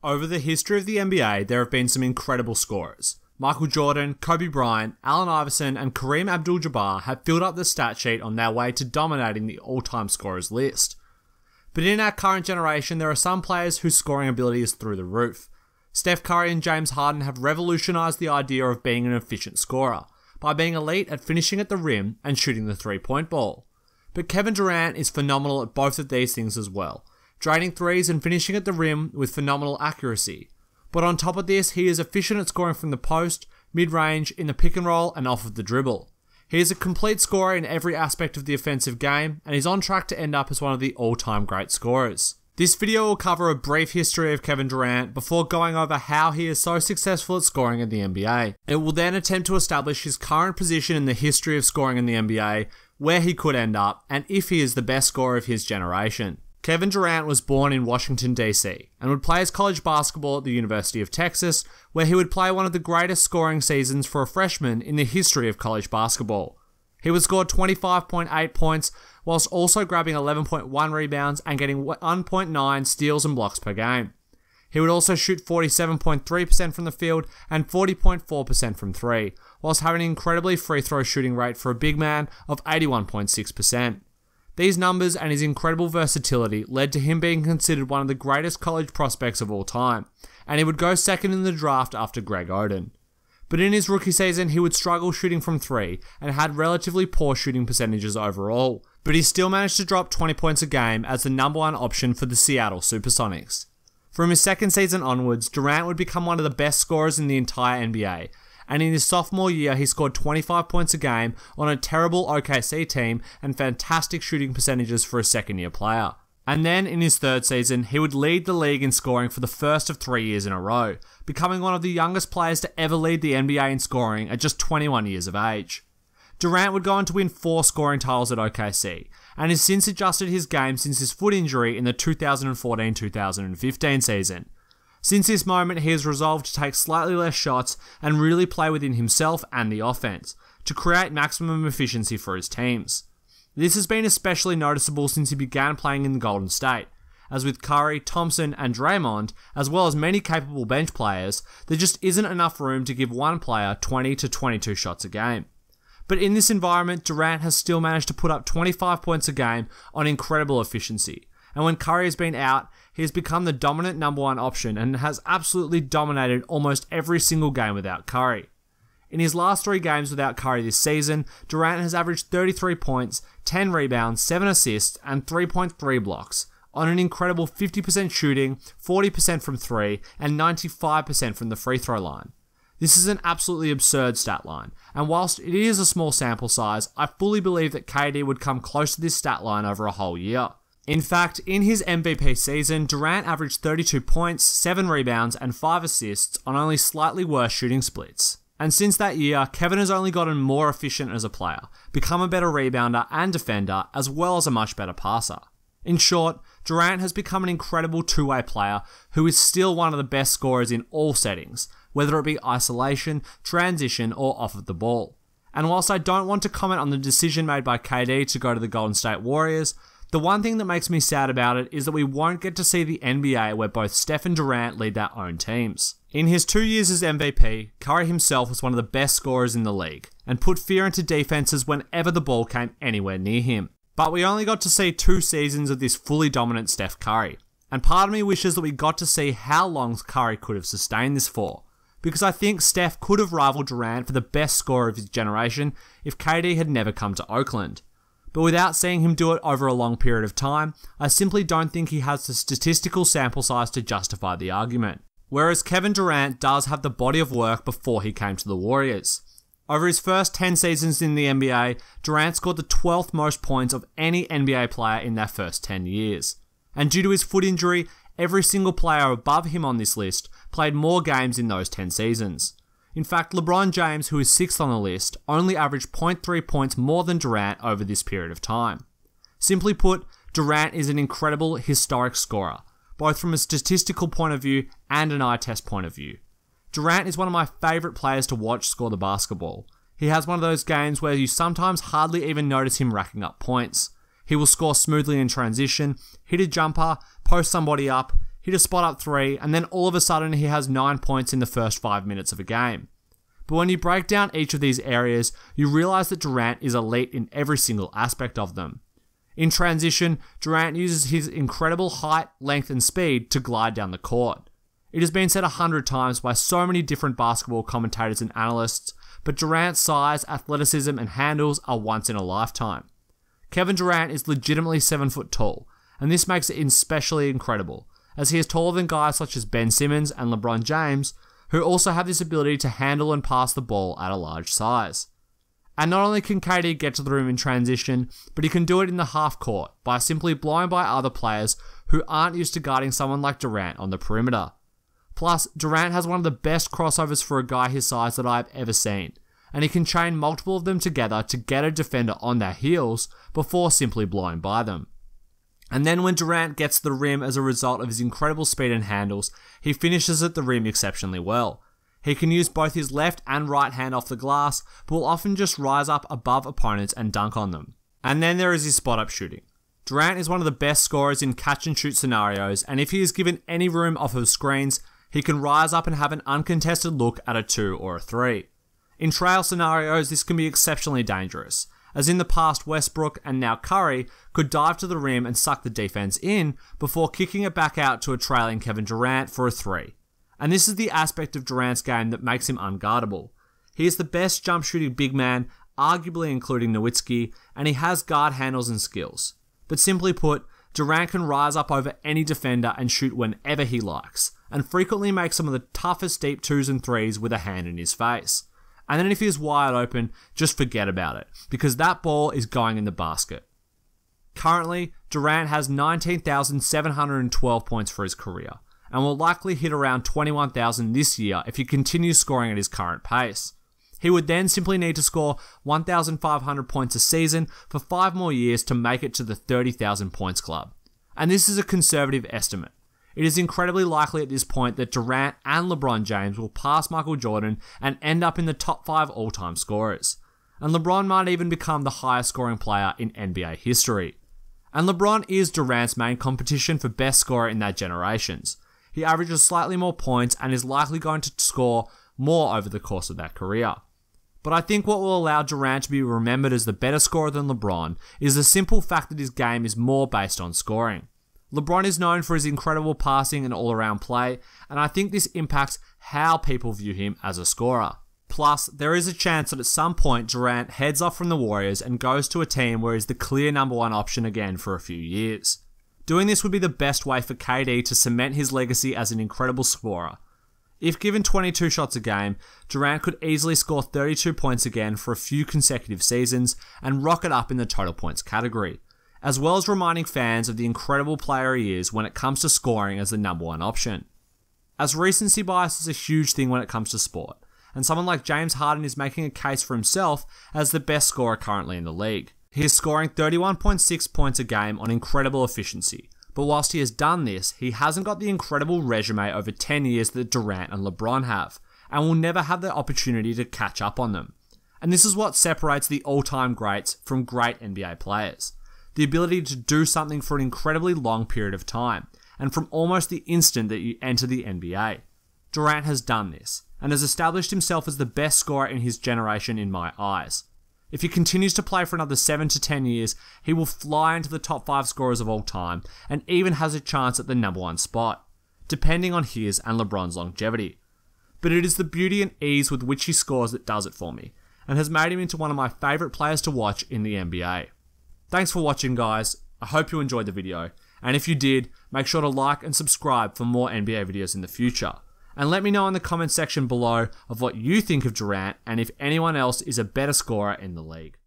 Over the history of the NBA, there have been some incredible scorers. Michael Jordan, Kobe Bryant, Allen Iverson, and Kareem Abdul-Jabbar have filled up the stat sheet on their way to dominating the all-time scorers list. But in our current generation, there are some players whose scoring ability is through the roof. Steph Curry and James Harden have revolutionized the idea of being an efficient scorer by being elite at finishing at the rim and shooting the three-point ball. But Kevin Durant is phenomenal at both of these things as well, draining threes and finishing at the rim with phenomenal accuracy. But on top of this, he is efficient at scoring from the post, mid-range, in the pick and roll, and off of the dribble. He is a complete scorer in every aspect of the offensive game, and is on track to end up as one of the all-time great scorers. This video will cover a brief history of Kevin Durant before going over how he is so successful at scoring in the NBA. It will then attempt to establish his current position in the history of scoring in the NBA, where he could end up, and if he is the best scorer of his generation. Kevin Durant was born in Washington D.C. and would play his college basketball at the University of Texas, where he would play one of the greatest scoring seasons for a freshman in the history of college basketball. He would score 25.8 points, whilst also grabbing 11.1 rebounds and getting 1.9 steals and blocks per game. He would also shoot 47.3% from the field and 40.4% from three, whilst having an incredibly free throw shooting rate for a big man of 81.6%. These numbers and his incredible versatility led to him being considered one of the greatest college prospects of all time, and he would go second in the draft after Greg Oden. But in his rookie season, he would struggle shooting from three and had relatively poor shooting percentages overall, but he still managed to drop 20 points a game as the number one option for the Seattle Supersonics. From his second season onwards, Durant would become one of the best scorers in the entire NBA, and in his sophomore year, he scored 25 points a game on a terrible OKC team and fantastic shooting percentages for a second-year player. And then, in his third season, he would lead the league in scoring for the first of 3 years in a row, becoming one of the youngest players to ever lead the NBA in scoring at just 21 years of age. Durant would go on to win 4 scoring titles at OKC, and has since adjusted his game since his foot injury in the 2014-2015 season. Since this moment, he has resolved to take slightly less shots and really play within himself and the offense, to create maximum efficiency for his teams. This has been especially noticeable since he began playing in Golden State, as with Curry, Thompson, and Draymond, as well as many capable bench players, there just isn't enough room to give one player 20 to 22 shots a game. But in this environment, Durant has still managed to put up 25 points a game on incredible efficiency. And when Curry has been out, he has become the dominant number one option and has absolutely dominated almost every single game without Curry. In his last 3 games without Curry this season, Durant has averaged 33 points, 10 rebounds, 7 assists, and 3.3 blocks, on an incredible 50% shooting, 40% from 3, and 95% from the free throw line. This is an absolutely absurd stat line, and whilst it is a small sample size, I fully believe that KD would come close to this stat line over a whole year. In fact, in his MVP season, Durant averaged 32 points, 7 rebounds, and 5 assists on only slightly worse shooting splits. And since that year, Kevin has only gotten more efficient as a player, become a better rebounder and defender, as well as a much better passer. In short, Durant has become an incredible two-way player who is still one of the best scorers in all settings, whether it be isolation, transition, or off of the ball. And whilst I don't want to comment on the decision made by KD to go to the Golden State Warriors, the one thing that makes me sad about it is that we won't get to see the NBA where both Steph and Durant lead their own teams. In his 2 years as MVP, Curry himself was one of the best scorers in the league, and put fear into defenses whenever the ball came anywhere near him. But we only got to see 2 seasons of this fully dominant Steph Curry, and part of me wishes that we got to see how long Curry could have sustained this for, because I think Steph could have rivaled Durant for the best scorer of his generation if KD had never come to Oakland. But without seeing him do it over a long period of time, I simply don't think he has the statistical sample size to justify the argument. Whereas Kevin Durant does have the body of work before he came to the Warriors. Over his first 10 seasons in the NBA, Durant scored the 12th most points of any NBA player in their first 10 years. And due to his foot injury, every single player above him on this list played more games in those 10 seasons. In fact, LeBron James, who is 6th on the list, only averaged 0.3 points more than Durant over this period of time. Simply put, Durant is an incredible historic scorer, both from a statistical point of view and an eye test point of view. Durant is one of my favourite players to watch score the basketball. He has one of those games where you sometimes hardly even notice him racking up points. He will score smoothly in transition, hit a jumper, post somebody up, hit hit a spot-up 3, and then all of a sudden he has 9 points in the first 5 minutes of a game. But when you break down each of these areas, you realise that Durant is elite in every single aspect of them. In transition, Durant uses his incredible height, length, and speed to glide down the court. It has been said 100 times by so many different basketball commentators and analysts, but Durant's size, athleticism, and handles are once in a lifetime. Kevin Durant is legitimately 7 foot tall, and this makes it especially incredible, as he is taller than guys such as Ben Simmons and LeBron James, who also have this ability to handle and pass the ball at a large size. And not only can KD get to the rim in transition, but he can do it in the half court by simply blowing by other players who aren't used to guarding someone like Durant on the perimeter. Plus, Durant has one of the best crossovers for a guy his size that I've ever seen, and he can chain multiple of them together to get a defender on their heels before simply blowing by them. And then when Durant gets to the rim as a result of his incredible speed and handles, he finishes at the rim exceptionally well. He can use both his left and right hand off the glass, but will often just rise up above opponents and dunk on them. And then there is his spot-up shooting. Durant is one of the best scorers in catch-and-shoot scenarios, and if he is given any room off of screens, he can rise up and have an uncontested look at a 2 or a 3. In trail scenarios, this can be exceptionally dangerous, as in the past Westbrook and now Curry could dive to the rim and suck the defense in before kicking it back out to a trailing Kevin Durant for a 3. And this is the aspect of Durant's game that makes him unguardable. He is the best jump shooting big man, arguably including Nowitzki, and he has guard handles and skills. But simply put, Durant can rise up over any defender and shoot whenever he likes, and frequently make some of the toughest deep 2s and 3s with a hand in his face. And then if he is wide open, just forget about it, because that ball is going in the basket. Currently, Durant has 19,712 points for his career, and will likely hit around 21,000 this year if he continues scoring at his current pace. He would then simply need to score 1,500 points a season for 5 more years to make it to the 30,000 points club. And this is a conservative estimate. It is incredibly likely at this point that Durant and LeBron James will pass Michael Jordan and end up in the top 5 all-time scorers. And LeBron might even become the highest scoring player in NBA history. And LeBron is Durant's main competition for best scorer in that generations. He averages slightly more points and is likely going to score more over the course of that career. But I think what will allow Durant to be remembered as the better scorer than LeBron is the simple fact that his game is more based on scoring. LeBron is known for his incredible passing and all-around play, and I think this impacts how people view him as a scorer. Plus, there is a chance that at some point Durant heads off from the Warriors and goes to a team where he's the clear number 1 option again for a few years. Doing this would be the best way for KD to cement his legacy as an incredible scorer. If given 22 shots a game, Durant could easily score 32 points again for a few consecutive seasons and rocket up in the total points category, as well as reminding fans of the incredible player he is when it comes to scoring as the number 1 option. As recency bias is a huge thing when it comes to sport, and someone like James Harden is making a case for himself as the best scorer currently in the league. He is scoring 31.6 points a game on incredible efficiency, but whilst he has done this, he hasn't got the incredible resume over 10 years that Durant and LeBron have, and will never have the opportunity to catch up on them. And this is what separates the all-time greats from great NBA players. The ability to do something for an incredibly long period of time, and from almost the instant that you enter the NBA. Durant has done this, and has established himself as the best scorer in his generation in my eyes. If he continues to play for another 7 to 10 years, he will fly into the top 5 scorers of all time, and even has a chance at the number 1 spot, depending on his and LeBron's longevity. But it is the beauty and ease with which he scores that does it for me, and has made him into one of my favourite players to watch in the NBA. Thanks for watching, guys. I hope you enjoyed the video, and if you did, make sure to like and subscribe for more NBA videos in the future. And let me know in the comment section below of what you think of Durant and if anyone else is a better scorer in the league.